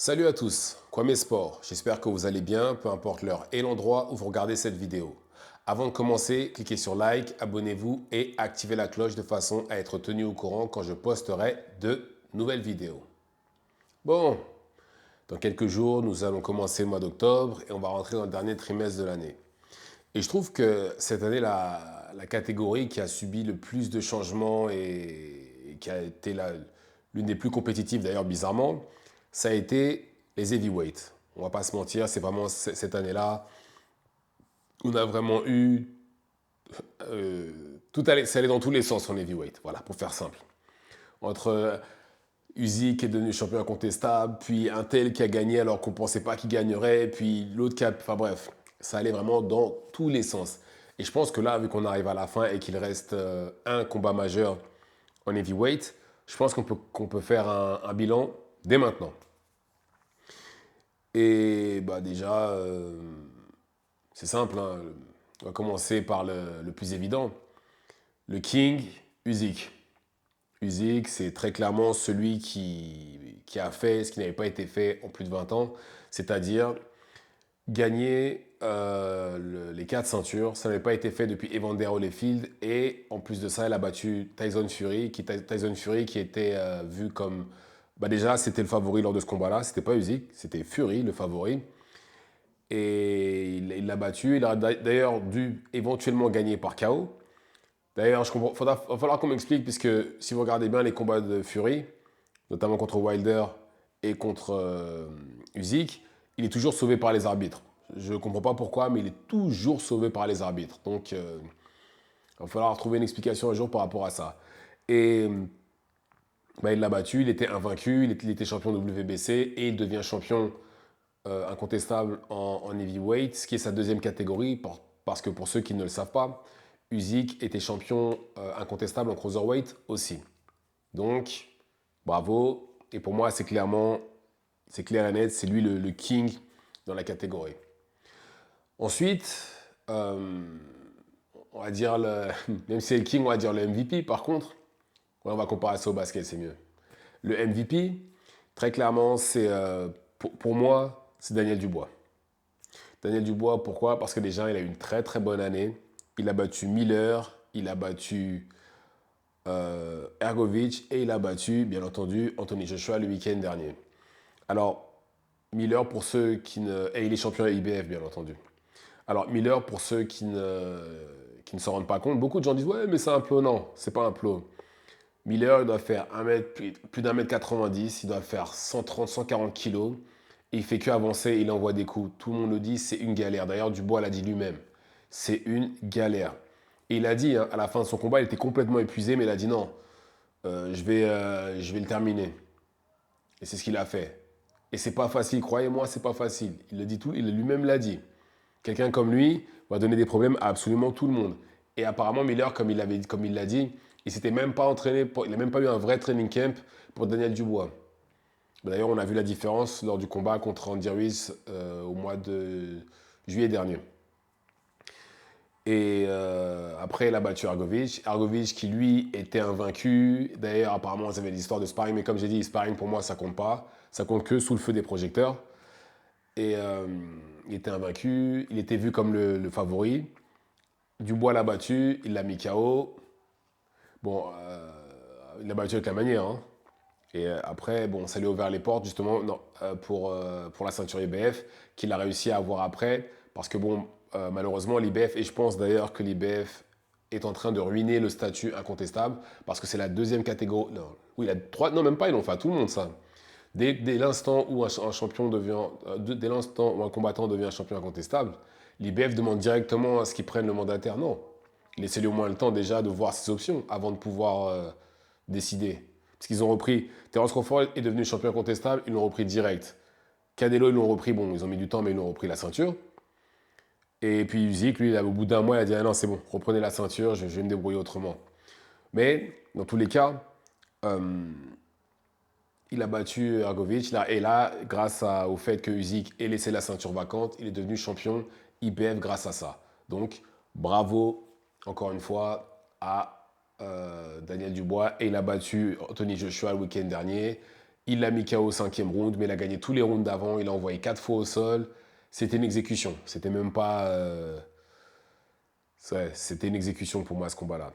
Salut à tous, Kwame Sport. J'espère que vous allez bien, peu importe l'heure et l'endroit où vous regardez cette vidéo. Avant de commencer, cliquez sur like, abonnez-vous et activez la cloche de façon à être tenu au courant quand je posterai de nouvelles vidéos. Bon, dans quelques jours, nous allons commencer le mois d'octobre et on va rentrer dans le dernier trimestre de l'année. Et je trouve que cette année, la catégorie qui a subi le plus de changements et qui a été l'une des plus compétitives d'ailleurs bizarrement, ça a été les heavyweights. On va pas se mentir, c'est vraiment cette année-là, on a vraiment eu ça allait dans tous les sens en heavyweight. Voilà, pour faire simple. Entre Usyk qui est devenu champion incontestable, puis un tel qui a gagné alors qu'on ne pensait pas qu'il gagnerait, puis l'autre qui a... Enfin bref, ça allait vraiment dans tous les sens. Et je pense que là, vu qu'on arrive à la fin et qu'il reste un combat majeur en heavyweight, je pense qu'on peut faire un bilan dès maintenant. Et bah déjà, c'est simple, hein. On va commencer par le plus évident. Le King, Usyk. Usyk, c'est très clairement celui qui a fait ce qui n'avait pas été fait en plus de 20 ans, c'est-à-dire gagner les 4 ceintures. Ça n'avait pas été fait depuis Evander Holyfield et en plus de ça, il a battu Tyson Fury, qui était vu comme... Bah déjà, c'était le favori lors de ce combat-là, c'était pas Usyk, c'était Fury le favori. Et il l'a battu, il a d'ailleurs dû éventuellement gagner par KO. D'ailleurs, il va falloir qu'on m'explique, puisque si vous regardez bien les combats de Fury, notamment contre Wilder et contre Usyk, il est toujours sauvé par les arbitres. Je ne comprends pas pourquoi, mais il est toujours sauvé par les arbitres. Donc, il va falloir trouver une explication un jour par rapport à ça. Et bah, il l'a battu, il était invaincu, il était champion WBC et il devient champion incontestable en heavyweight, ce qui est sa deuxième catégorie, parce que pour ceux qui ne le savent pas, Usyk était champion incontestable en cruiserweight aussi. Donc, bravo. Et pour moi, c'est clair et net, c'est lui le king dans la catégorie. Ensuite, on va dire, même si c'est le king, on va dire le MVP par contre. Ouais, on va comparer ça au basket, c'est mieux. Le MVP, très clairement, c'est pour moi, c'est Daniel Dubois. Daniel Dubois, pourquoi? Parce que déjà, il a eu une très très bonne année. Il a battu Miller, il a battu Ergovic et il a battu, bien entendu, Anthony Joshua le week-end dernier. Alors, Miller, pour ceux qui ne... Et il est champion IBF, bien entendu. Alors, Miller, pour ceux qui ne s'en rendent pas compte, beaucoup de gens disent « Ouais, mais c'est un plot. » Non, c'est pas un plot. Miller, il doit faire plus d'un mètre 90, il doit faire 130, 140 kilos. Et il fait que avancer, il envoie des coups. Tout le monde le dit, c'est une galère. D'ailleurs, Dubois l'a dit lui-même. C'est une galère. Et il a dit, hein, à la fin de son combat, il était complètement épuisé, mais il a dit non, je vais le terminer. Et c'est ce qu'il a fait. Et c'est pas facile, croyez-moi, c'est pas facile. Il le dit tout, il lui-même l'a dit. Quelqu'un comme lui va donner des problèmes à absolument tout le monde. Et apparemment, Miller, comme il l'a dit, il s'était même pas entraîné, il n'a même pas eu un vrai training camp pour Daniel Dubois. D'ailleurs, on a vu la différence lors du combat contre Andy Ruiz au mois de juillet dernier. Et après, il a battu Argovic. Argovic qui, lui, était invaincu. D'ailleurs, apparemment, ils avaient l'histoire de sparring. Mais comme j'ai dit, sparring, pour moi, ça compte pas. Ça compte que sous le feu des projecteurs. Et il était invaincu. Il était vu comme le favori. Dubois l'a battu. Il l'a mis KO. Bon, il l'a battu avec la manière, hein. Et après, bon, ça lui a ouvert les portes justement non, pour la ceinture IBF qu'il a réussi à avoir après. Parce que bon, malheureusement, l'IBF, et je pense d'ailleurs que l'IBF est en train de ruiner le statut incontestable parce que c'est la deuxième catégorie. Non, oui, la trois, non, même pas, ils l'ont fait à tout le monde ça. Dès l'instant où un champion devient, dès l'instant où un combattant devient un champion incontestable, l'IBF demande directement à ce qu'il prenne le mandataire. Non, laissez-lui au moins le temps déjà de voir ses options avant de pouvoir décider. Parce qu'ils ont repris. Terence Crawford est devenu champion incontestable, ils l'ont repris direct. Canelo, ils l'ont repris, bon, ils ont mis du temps, mais ils l'ont repris la ceinture. Et puis Usyk, lui, au bout d'un mois, il a dit ah non, c'est bon, reprenez la ceinture, je vais me débrouiller autrement. Mais dans tous les cas, il a battu Ergovic. Et là, grâce au fait que Usyk ait laissé la ceinture vacante, il est devenu champion IBF grâce à ça. Donc, bravo, encore une fois, à Daniel Dubois. Et il a battu Anthony Joshua le week-end dernier. Il l'a mis KO au 5e round, mais il a gagné tous les rounds d'avant. Il a envoyé 4 fois au sol. C'était une exécution. C'était même pas. Ouais, c'était une exécution pour moi, ce combat-là.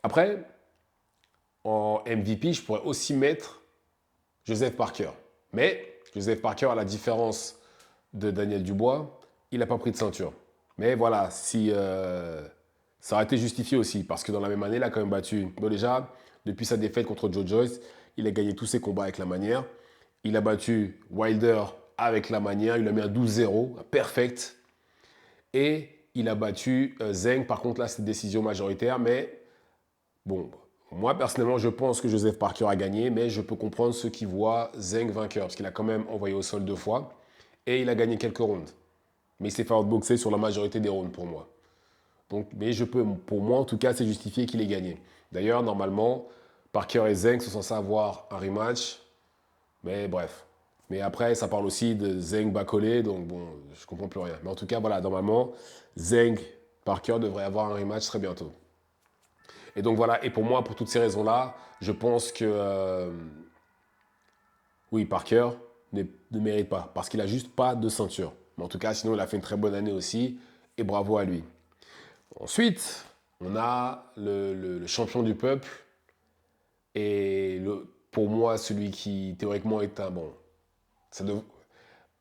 Après, en MVP, je pourrais aussi mettre Joseph Parker. Mais Joseph Parker, à la différence de Daniel Dubois, il n'a pas pris de ceinture. Mais voilà, si ça aurait été justifié aussi, parce que dans la même année, il a quand même battu. Bon, déjà, depuis sa défaite contre Joe Joyce, il a gagné tous ses combats avec la manière. Il a battu Wilder avec la manière. Il a mis un 12-0, perfect. Et il a battu Zeng. Par contre, là, c'est une décision majoritaire. Mais bon, moi, personnellement, je pense que Joseph Parker a gagné. Mais je peux comprendre ceux qui voient Zeng vainqueur. Parce qu'il a quand même envoyé au sol 2 fois. Et il a gagné quelques rounds. Mais il s'est fait outboxer sur la majorité des rounds pour moi. Donc, mais pour moi en tout cas, c'est justifié qu'il ait gagné. D'ailleurs, normalement, Parker et Zeng sont censés avoir un rematch. Mais bref. Mais après, ça parle aussi de Zeng Bacolé, donc bon, je comprends plus rien. Mais en tout cas, voilà, normalement, Zeng Parker devrait avoir un rematch très bientôt. Et donc voilà, et pour moi, pour toutes ces raisons-là, je pense que oui, Parker ne mérite pas, parce qu'il a juste pas de ceinture. Mais en tout cas, sinon, il a fait une très bonne année aussi, et bravo à lui. Ensuite, on a le champion du peuple, et pour moi, celui qui théoriquement est un bon. Ça dev-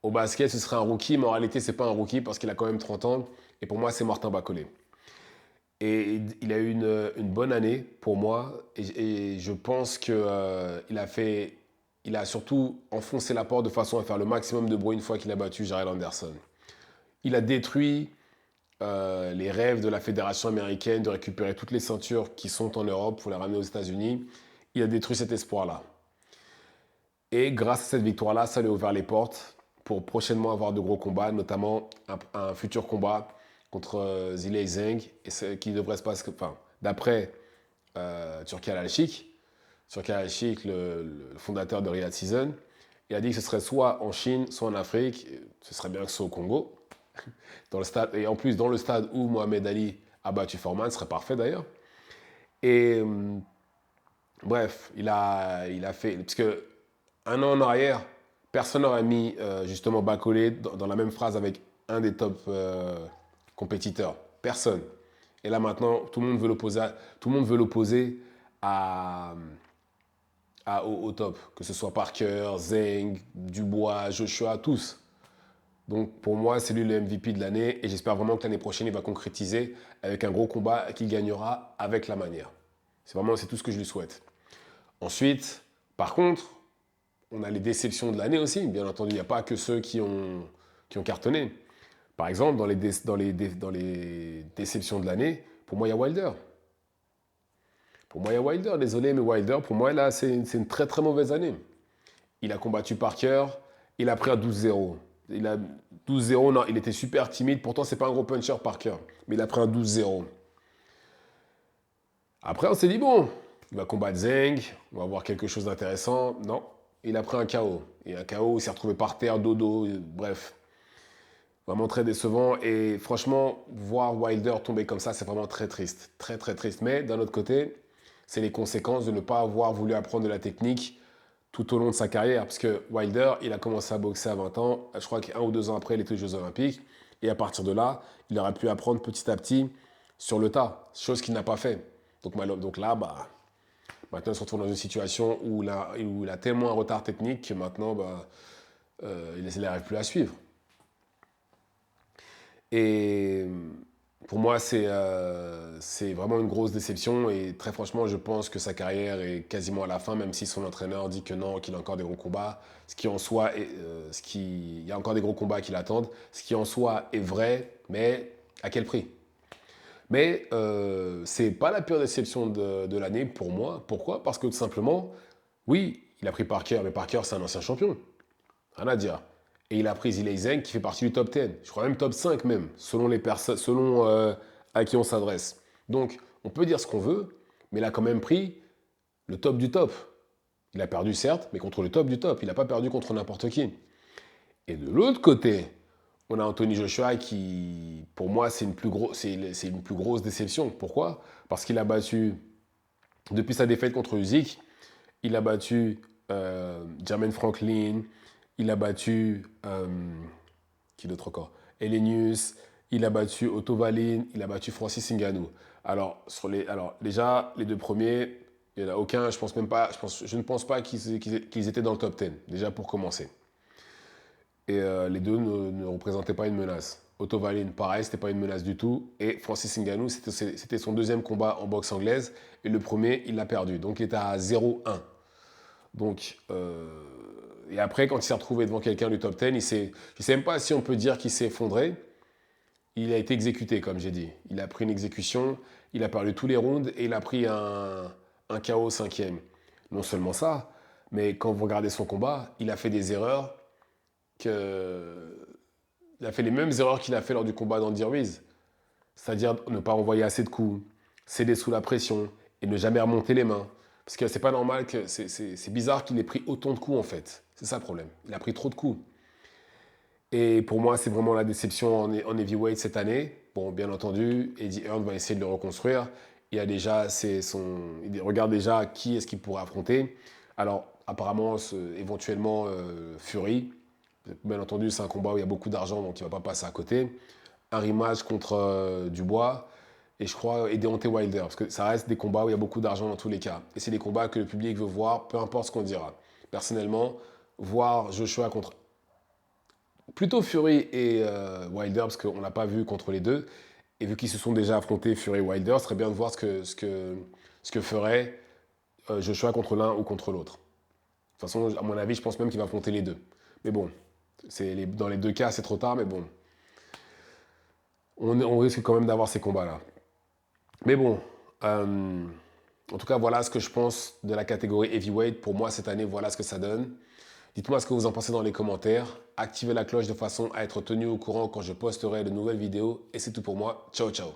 Au basket, ce serait un rookie, mais en réalité, c'est pas un rookie parce qu'il a quand même 30 ans. Et pour moi, c'est Martin Bacolé. Et il a eu une bonne année pour moi. Et je pense qu'il il a surtout enfoncé la porte de façon à faire le maximum de bruit une fois qu'il a battu Jarrell Anderson. Il a détruit les rêves de la fédération américaine de récupérer toutes les ceintures qui sont en Europe pour les ramener aux États-Unis. Il a détruit cet espoir-là. Et grâce à cette victoire-là, ça lui a ouvert les portes pour prochainement avoir de gros combats, notamment un futur combat contre Zilei Zeng, et qui devrait se passer, enfin, d'après Turki Al-Sheikh. Turki Al-Sheikh, le fondateur de Riyadh Season, il a dit que ce serait soit en Chine, soit en Afrique. Ce serait bien que ce soit au Congo. Dans le stade, et en plus, dans le stade où Mohamed Ali a battu Foreman, ce serait parfait d'ailleurs. Et bref, il a fait. Parce que un an en arrière, personne n'aurait mis justement Bacolé dans la même phrase avec un des top compétiteurs. Personne. Et là maintenant, tout le monde veut l'opposer à, au top. Que ce soit Parker, Zeng, Dubois, Joshua, tous. Donc pour moi, c'est lui le MVP de l'année et j'espère vraiment que l'année prochaine, il va concrétiser avec un gros combat qu'il gagnera avec la manière. C'est tout ce que je lui souhaite. Ensuite, par contre, on a les déceptions de l'année aussi. Bien entendu, il n'y a pas que ceux qui ont cartonné. Par exemple, dans les déceptions de l'année, pour moi, il y a Wilder. Pour moi, il y a Wilder. Désolé, mais Wilder, pour moi, là, c'est une très très mauvaise année. Il a combattu Parker, il a pris un 12-0. Il a 12-0, non, il était super timide. Pourtant, c'est pas un gros puncher Parker, mais il a pris un 12-0. Après, on s'est dit, bon, il va combattre Zeng, on va voir quelque chose d'intéressant. Non, il a pris un KO. Et un KO, il s'est retrouvé par terre, dodo, bref. Vraiment très décevant. Et franchement, voir Wilder tomber comme ça, c'est vraiment très triste. Très, très triste. Mais d'un autre côté, c'est les conséquences de ne pas avoir voulu apprendre de la technique tout au long de sa carrière. Parce que Wilder, il a commencé à boxer à 20 ans. Je crois qu'un ou 2 ans après, il était aux Jeux Olympiques. Et à partir de là, il aura pu apprendre petit à petit sur le tas, chose qu'il n'a pas fait. Donc là, bah, maintenant, il se retrouve dans une situation où il a tellement un retard technique que maintenant, bah, il n'arrive plus à suivre. Et pour moi, c'est vraiment une grosse déception. Et très franchement, je pense que sa carrière est quasiment à la fin, même si son entraîneur dit que non, qu'il a encore des gros combats. Ce qui en soi, il y a encore des gros combats qui l'attendent. Ce qui en soi est vrai, mais à quel prix? Mais c'est pas la pire déception de l'année pour moi. Pourquoi? Parce que tout simplement, oui, il a pris Parker, mais Parker, c'est un ancien champion. Rien à dire. Et il a pris Zilei Zeng qui fait partie du top 10. Je crois même top 5 même, selon les personnes, selon à qui on s'adresse. Donc, on peut dire ce qu'on veut, mais il a quand même pris le top du top. Il a perdu certes, mais contre le top du top. Il n'a pas perdu contre n'importe qui. Et de l'autre côté, on a Anthony Joshua qui, pour moi, c'est une plus grosse déception. Pourquoi? Parce qu'il a battu, depuis sa défaite contre Usyk, il a battu Jermaine Franklin, il a battu, qui d'autre encore? Elenius, il a battu Otto Wallin, il a battu Francis Ngannou. Alors déjà, les deux premiers, il n'y en a aucun, je pense même pas, je ne pense pas qu'ils étaient dans le top 10, déjà pour commencer. Et les deux ne représentaient pas une menace. Otto Wallin, pareil, c'était pas une menace du tout. Et Francis Ngannou, c'était son deuxième combat en boxe anglaise. Et le premier, il l'a perdu. Donc il était à 0-1. Donc, et après, quand il s'est retrouvé devant quelqu'un du top 10, je ne sais même pas si on peut dire qu'il s'est effondré. Il a été exécuté, comme j'ai dit. Il a pris une exécution, il a perdu tous les rounds et il a pris un KO au cinquième. Non seulement ça, mais quand vous regardez son combat, il a fait des erreurs il a fait les mêmes erreurs qu'il a fait lors du combat d'Andy Ruiz. C'est-à-dire ne pas envoyer assez de coups, céder sous la pression et ne jamais remonter les mains. Parce que c'est pas normal que. C'est bizarre qu'il ait pris autant de coups en fait. C'est ça le problème. Il a pris trop de coups. Et pour moi, c'est vraiment la déception en heavyweight cette année. Bon, bien entendu, Eddie Hearn va essayer de le reconstruire. Il regarde déjà qui est-ce qu'il pourrait affronter. Alors, apparemment, éventuellement, Fury. Bien entendu, c'est un combat où il y a beaucoup d'argent, donc il ne va pas passer à côté. Un rematch contre Dubois. Et je crois, et Deontay Wilder. Parce que ça reste des combats où il y a beaucoup d'argent dans tous les cas. Et c'est des combats que le public veut voir, peu importe ce qu'on dira. Personnellement, voir Joshua contre plutôt Fury et Wilder, parce qu'on n'a pas vu contre les deux. Et vu qu'ils se sont déjà affrontés, Fury et Wilder, ce serait bien de voir ce que ferait Joshua contre l'un ou contre l'autre. De toute façon, à mon avis, je pense même qu'il va affronter les deux. Mais bon, dans les deux cas, c'est trop tard, mais bon. On risque quand même d'avoir ces combats-là. Mais bon, en tout cas, voilà ce que je pense de la catégorie heavyweight. Pour moi, cette année, voilà ce que ça donne. Dites-moi ce que vous en pensez dans les commentaires. Activez la cloche de façon à être tenu au courant quand je posterai de nouvelles vidéos. Et c'est tout pour moi. Ciao, ciao.